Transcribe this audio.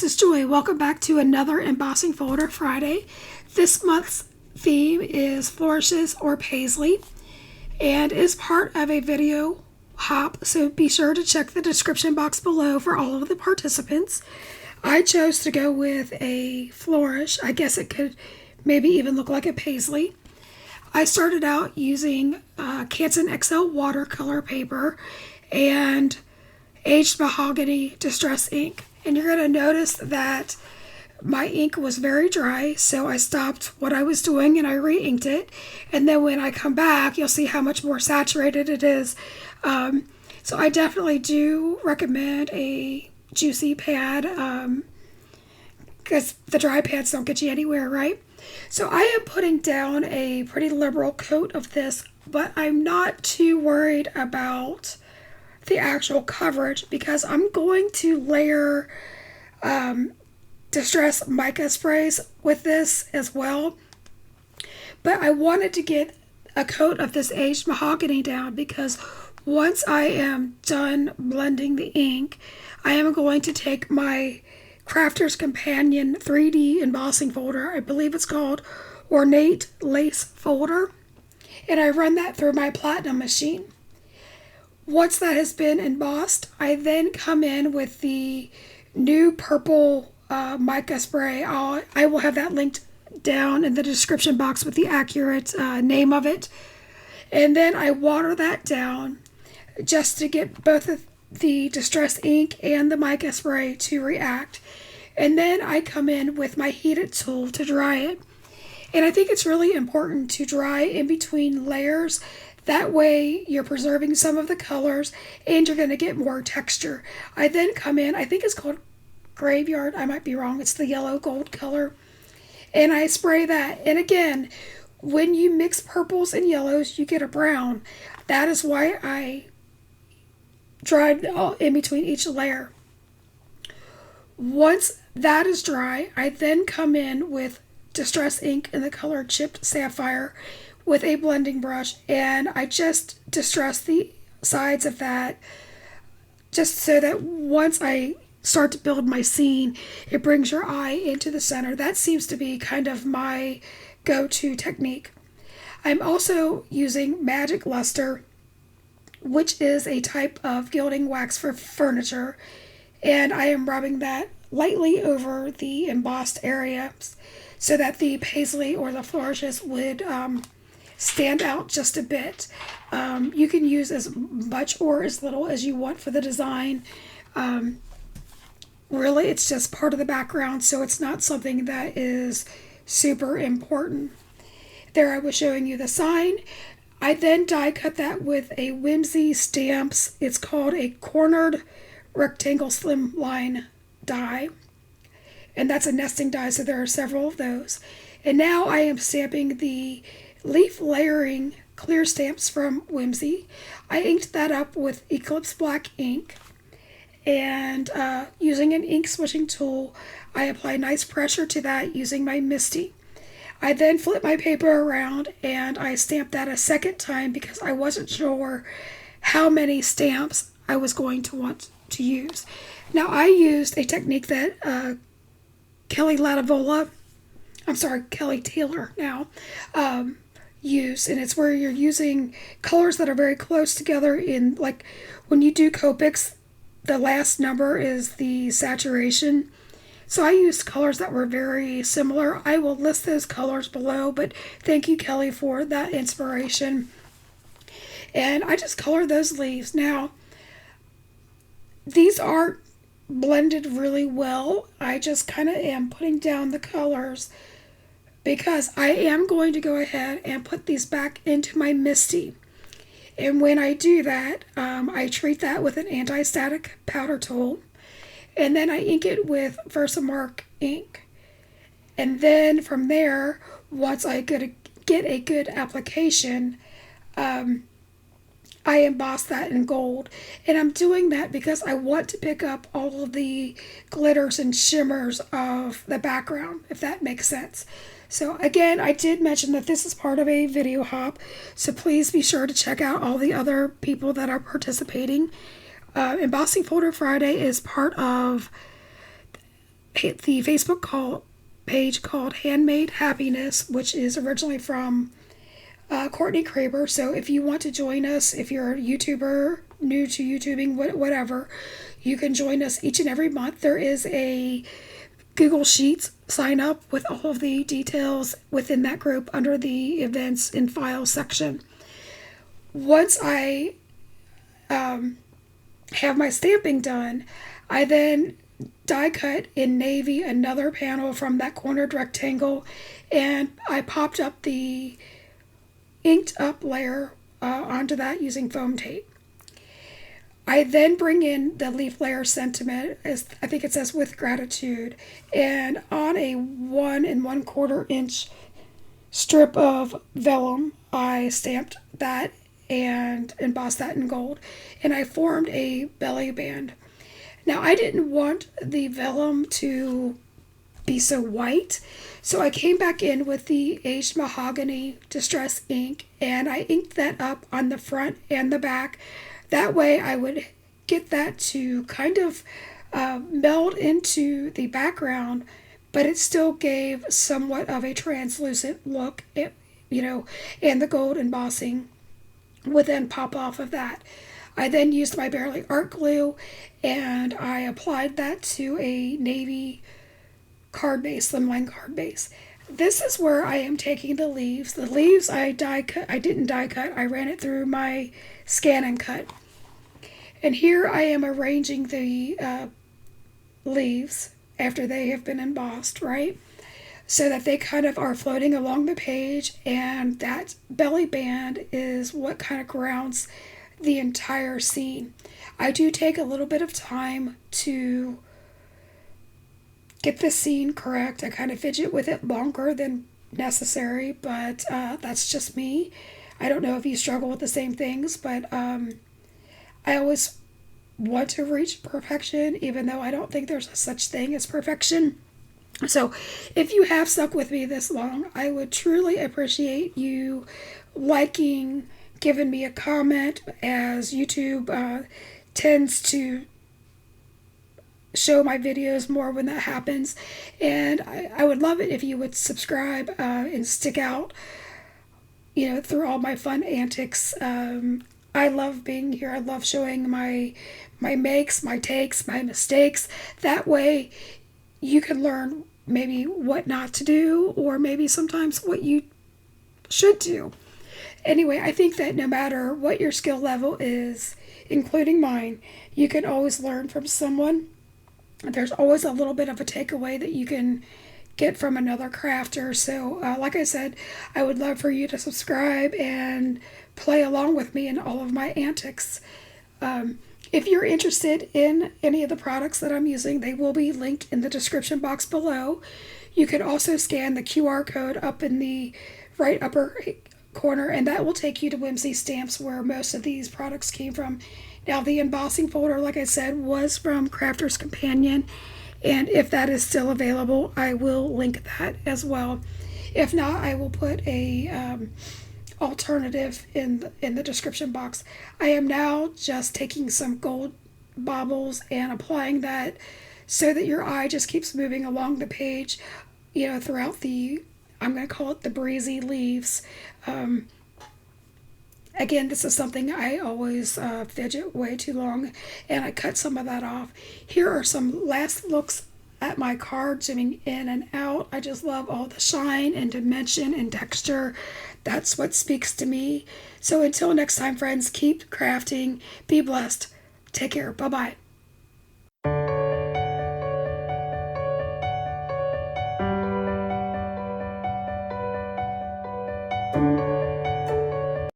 this is Joy. Welcome back to another Embossing Folder Friday. This month's theme is Flourishes or Paisley and is part of a video hop, so be sure to check the description box below for all of the participants. I chose to go with a flourish. I guess it could maybe even look like a paisley. I started out using Canson XL watercolor paper and aged mahogany distress ink. And you're going to notice that my ink was very dry, so I stopped what I was doing and I re-inked it. And then when I come back, you'll see how much more saturated it is. So I definitely do recommend a juicy pad because the dry pads don't get you anywhere, right? So I am putting down a pretty liberal coat of this, but I'm not too worried about the actual coverage because I'm going to layer distress mica sprays with this as well. But I wanted to get a coat of this aged mahogany down because once I am done blending the ink, I am going to take my Crafter's Companion 3D embossing folder, I believe it's called Ornate Lace Folder, and I run that through my platinum machine. Once that has been embossed, I then come in with the new purple mica spray. I will have that linked down in the description box with the accurate name of it. And then I water that down just to get both of the distress ink and the mica spray to react. And then I come in with my heated tool to dry it. And I think it's really important to dry in between layers. That way you're preserving some of the colors and you're going to get more texture. I then come in, I think it's called Graveyard, I might be wrong, it's the yellow gold color. And I spray that. And again, when you mix purples and yellows, you get a brown. That is why I dried in between each layer. Once that is dry, I then come in with distress ink in the color Chipped Sapphire with a blending brush, and I just distress the sides of that just so that once I start to build my scene, it brings your eye into the center. That seems to be kind of my go-to technique. I'm also using Magic Luster, which is a type of gilding wax for furniture, and I am rubbing that lightly over the embossed area so that the paisley or the flourishes would stand out just a bit. You can use as much or as little as you want for the design. Really, it's just part of the background, so it's not something that is super important. There I was showing you the sign. I then die cut that with a Whimsy Stamps. It's called a cornered rectangle slimline die. And that's a nesting die, so there are several of those. And now I am stamping the leaf layering clear stamps from Whimsy. I inked that up with Eclipse Black ink. And using an ink switching tool, I apply nice pressure to that using my Misty. I then flip my paper around and I stamp that a second time because I wasn't sure how many stamps I was going to want to use. Now I used a technique that Kelly Taylor now use, and it's where you're using colors that are very close together. In like when you do Copics, the last number is the saturation. So I used colors that were very similar. I will list those colors below, but thank you, Kelly, for that inspiration. And I just colored those leaves. Now, these aren't blended really well. I just kind of am putting down the colors because I am going to go ahead and put these back into my Misty. And when I do that, I treat that with an anti-static powder tool. And then I ink it with Versamark ink. And then from there, once I get a good application, I emboss that in gold. And I'm doing that because I want to pick up all of the glitters and shimmers of the background, if that makes sense. So again, I did mention that this is part of a video hop, so please be sure to check out all the other people that are participating. Embossing Folder Friday is part of the Facebook page called Handmade Happiness, which is originally from Courtney Kraber. So if you want to join us, if you're a YouTuber, new to YouTubing, whatever, you can join us each and every month. There is a Google Sheets sign up with all of the details within that group under the events and files section. Once I have my stamping done, I then die cut in navy another panel from that cornered rectangle, and I popped up the inked up layer onto that using foam tape. I then bring in the leaf layer sentiment, as I think it says, with gratitude, and on a 1 1/4 inch strip of vellum, I stamped that and embossed that in gold, and I formed a belly band. Now, I didn't want the vellum to be so white, so I came back in with the aged mahogany distress ink, and I inked that up on the front and the back. That way I would get that to kind of meld into the background, but it still gave somewhat of a translucent look, and the gold embossing would then pop off of that. I then used my Barely Art Glue, and I applied that to a navy card base, slimline card base. This is where I am taking the leaves. The leaves I didn't die cut. I ran it through my scan and cut. And here I am arranging the leaves after they have been embossed, right? So that they kind of are floating along the page, and that belly band is what kind of grounds the entire scene. I do take a little bit of time to get the scene correct. I kind of fidget with it longer than necessary, but that's just me. I don't know if you struggle with the same things, but I always want to reach perfection, even though I don't think there's a such thing as perfection. So if you have stuck with me this long, I would truly appreciate you liking, giving me a comment, as YouTube tends to show my videos more when that happens. And I would love it if you would subscribe and stick out, through all my fun antics. I love being here. I love showing my makes, my takes, my mistakes. That way you can learn maybe what not to do, or maybe sometimes what you should do. Anyway, I think that no matter what your skill level is, including mine, you can always learn from someone. There's always a little bit of a takeaway that you can get from another crafter. So, like I said, I would love for you to subscribe and play along with me in all of my antics. If you're interested in any of the products that I'm using, they will be linked in the description box below. You can also scan the QR code up in the right upper corner, and that will take you to Whimsy Stamps, where most of these products came from. Now, the embossing folder, like I said, was from Crafter's Companion, and if that is still available, I will link that as well. If not, I will put a alternative in the description box. I am now just taking some gold baubles and applying that so that your eye just keeps moving along the page, throughout the, I'm going to call it the breezy leaves. Again, this is something I always fidget way too long, and I cut some of that off. Here are some last looks at my card, zooming in and out. I just love all the shine and dimension and texture. That's what speaks to me. So until next time, friends, keep crafting. Be blessed. Take care. Bye-bye.